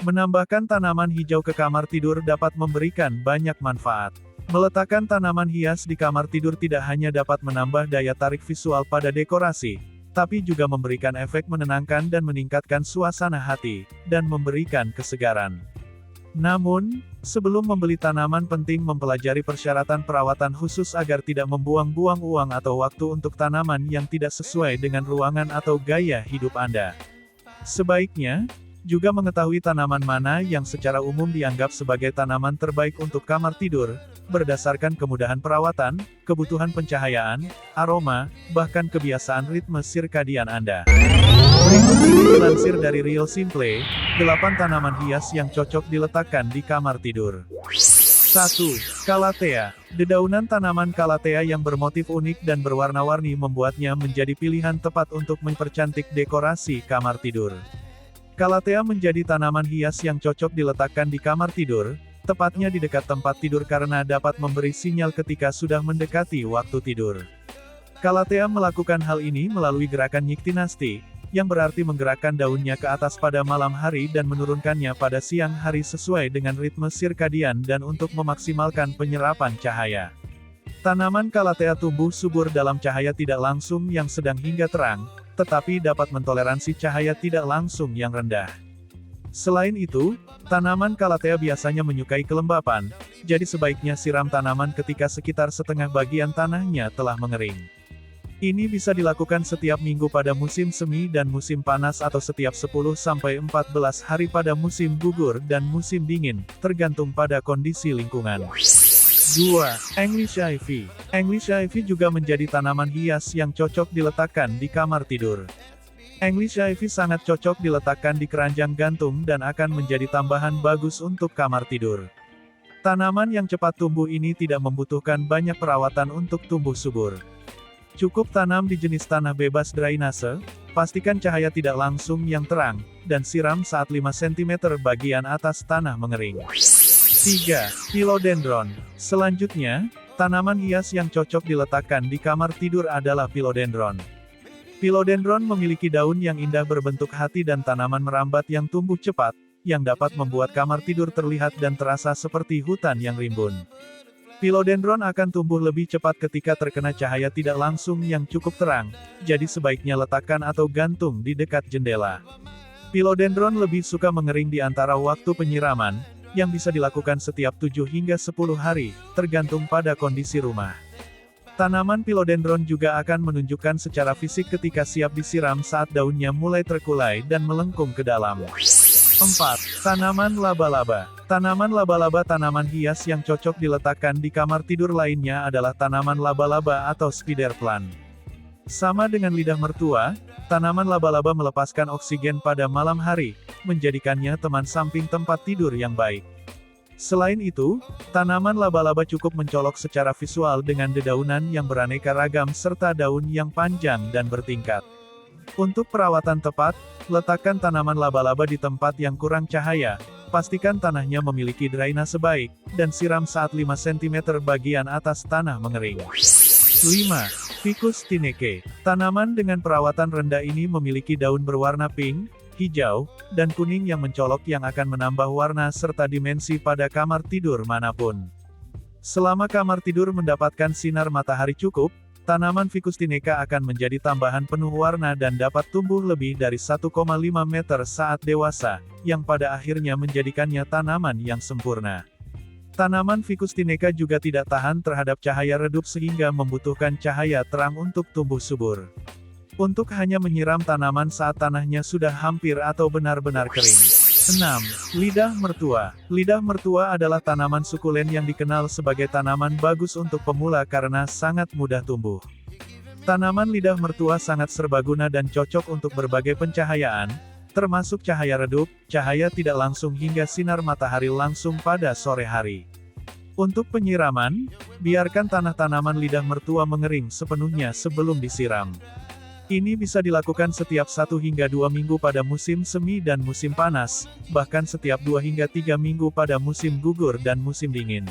Menambahkan tanaman hijau ke kamar tidur dapat memberikan banyak manfaat. Meletakkan tanaman hias di kamar tidur tidak hanya dapat menambah daya tarik visual pada dekorasi, tapi juga memberikan efek menenangkan dan meningkatkan suasana hati, dan memberikan kesegaran. Namun, sebelum membeli tanaman penting mempelajari persyaratan perawatan khusus agar tidak membuang-buang uang atau waktu untuk tanaman yang tidak sesuai dengan ruangan atau gaya hidup Anda. Sebaiknya, juga mengetahui tanaman mana yang secara umum dianggap sebagai tanaman terbaik untuk kamar tidur, berdasarkan kemudahan perawatan, kebutuhan pencahayaan, aroma, bahkan kebiasaan ritme sirkadian Anda. Berikut ini dilansir dari Real Simple, 8 tanaman hias yang cocok diletakkan di kamar tidur. 1. Calathea. Dedaunan tanaman Calathea yang bermotif unik dan berwarna-warni membuatnya menjadi pilihan tepat untuk mempercantik dekorasi kamar tidur. Calathea menjadi tanaman hias yang cocok diletakkan di kamar tidur, tepatnya di dekat tempat tidur karena dapat memberi sinyal ketika sudah mendekati waktu tidur. Calathea melakukan hal ini melalui gerakan nyiktinasti, yang berarti menggerakkan daunnya ke atas pada malam hari dan menurunkannya pada siang hari sesuai dengan ritme sirkadian dan untuk memaksimalkan penyerapan cahaya. Tanaman Calathea tumbuh subur dalam cahaya tidak langsung yang sedang hingga terang, tetapi dapat mentoleransi cahaya tidak langsung yang rendah. Selain itu, tanaman Calathea biasanya menyukai kelembapan, jadi sebaiknya siram tanaman ketika sekitar setengah bagian tanahnya telah mengering. Ini bisa dilakukan setiap minggu pada musim semi dan musim panas atau setiap 10-14 hari pada musim gugur dan musim dingin, tergantung pada kondisi lingkungan. 2. English Ivy. English Ivy juga menjadi tanaman hias yang cocok diletakkan di kamar tidur. English Ivy sangat cocok diletakkan di keranjang gantung dan akan menjadi tambahan bagus untuk kamar tidur. Tanaman yang cepat tumbuh ini tidak membutuhkan banyak perawatan untuk tumbuh subur. Cukup tanam di jenis tanah bebas drainase, pastikan cahaya tidak langsung yang terang, dan siram saat 5 cm bagian atas tanah mengering. 3. Philodendron. Selanjutnya, tanaman hias yang cocok diletakkan di kamar tidur adalah philodendron. Philodendron memiliki daun yang indah berbentuk hati dan tanaman merambat yang tumbuh cepat, yang dapat membuat kamar tidur terlihat dan terasa seperti hutan yang rimbun. Philodendron akan tumbuh lebih cepat ketika terkena cahaya tidak langsung yang cukup terang, jadi sebaiknya letakkan atau gantung di dekat jendela. Philodendron lebih suka mengering di antara waktu penyiraman, yang bisa dilakukan setiap 7 hingga 10 hari, tergantung pada kondisi rumah. Tanaman philodendron juga akan menunjukkan secara fisik ketika siap disiram saat daunnya mulai terkulai dan melengkung ke dalam. 4. Tanaman laba-laba. Tanaman laba-laba tanaman hias yang cocok diletakkan di kamar tidur lainnya adalah tanaman laba-laba atau spider plant. Sama dengan lidah mertua, tanaman laba-laba melepaskan oksigen pada malam hari, menjadikannya teman samping tempat tidur yang baik. Selain itu, tanaman laba-laba cukup mencolok secara visual dengan dedaunan yang beraneka ragam serta daun yang panjang dan bertingkat. Untuk perawatan tepat, letakkan tanaman laba-laba di tempat yang kurang cahaya, pastikan tanahnya memiliki drainase baik, dan siram saat 5 cm bagian atas tanah mengering. 5. Ficus tineke. Tanaman dengan perawatan rendah ini memiliki daun berwarna pink, hijau, dan kuning yang mencolok yang akan menambah warna serta dimensi pada kamar tidur manapun. Selama kamar tidur mendapatkan sinar matahari cukup, tanaman Ficus tineke akan menjadi tambahan penuh warna dan dapat tumbuh lebih dari 1,5 meter saat dewasa, yang pada akhirnya menjadikannya tanaman yang sempurna. Tanaman Ficus tineke juga tidak tahan terhadap cahaya redup sehingga membutuhkan cahaya terang untuk tumbuh subur. Untuk hanya menyiram tanaman saat tanahnya sudah hampir atau benar-benar kering. 6. Lidah mertua. Lidah mertua adalah tanaman sukulen yang dikenal sebagai tanaman bagus untuk pemula karena sangat mudah tumbuh. Tanaman lidah mertua sangat serbaguna dan cocok untuk berbagai pencahayaan, termasuk cahaya redup, cahaya tidak langsung hingga sinar matahari langsung pada sore hari. Untuk penyiraman, biarkan tanah tanaman lidah mertua mengering sepenuhnya sebelum disiram. Ini bisa dilakukan setiap 1 hingga 2 minggu pada musim semi dan musim panas, bahkan setiap 2 hingga 3 minggu pada musim gugur dan musim dingin.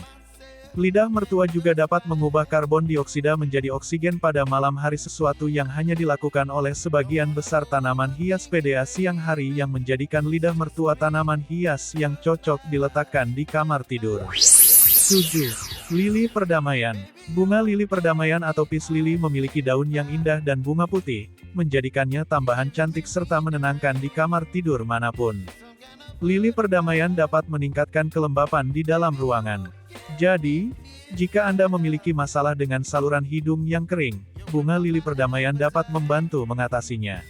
Lidah mertua juga dapat mengubah karbon dioksida menjadi oksigen pada malam hari, sesuatu yang hanya dilakukan oleh sebagian besar tanaman hias PDA siang hari, yang menjadikan lidah mertua tanaman hias yang cocok diletakkan di kamar tidur. 7. Lili perdamaian. Bunga lili perdamaian atau peace lily memiliki daun yang indah dan bunga putih, menjadikannya tambahan cantik serta menenangkan di kamar tidur manapun. Lili perdamaian dapat meningkatkan kelembapan di dalam ruangan. Jadi, jika Anda memiliki masalah dengan saluran hidung yang kering, bunga lili perdamaian dapat membantu mengatasinya.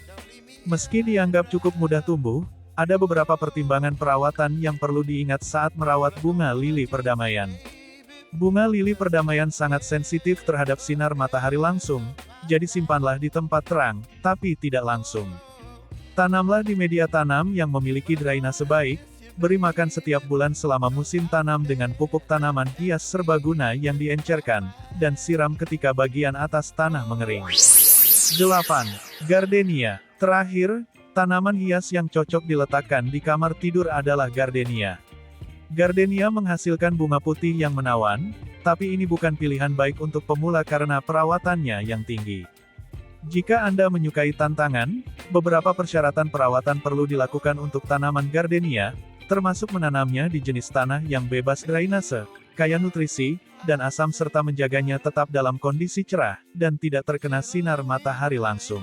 Meski dianggap cukup mudah tumbuh, ada beberapa pertimbangan perawatan yang perlu diingat saat merawat bunga lili perdamaian. Bunga lili perdamaian sangat sensitif terhadap sinar matahari langsung, jadi simpanlah di tempat terang, tapi tidak langsung. Tanamlah di media tanam yang memiliki drainase baik, beri makan setiap bulan selama musim tanam dengan pupuk tanaman hias serbaguna yang diencerkan, dan siram ketika bagian atas tanah mengering. 8. Gardenia. Terakhir, tanaman hias yang cocok diletakkan di kamar tidur adalah gardenia. Gardenia menghasilkan bunga putih yang menawan, tapi ini bukan pilihan baik untuk pemula karena perawatannya yang tinggi. Jika Anda menyukai tantangan, beberapa persyaratan perawatan perlu dilakukan untuk tanaman gardenia, termasuk menanamnya di jenis tanah yang bebas drainase, kaya nutrisi, dan asam serta menjaganya tetap dalam kondisi cerah, dan tidak terkena sinar matahari langsung.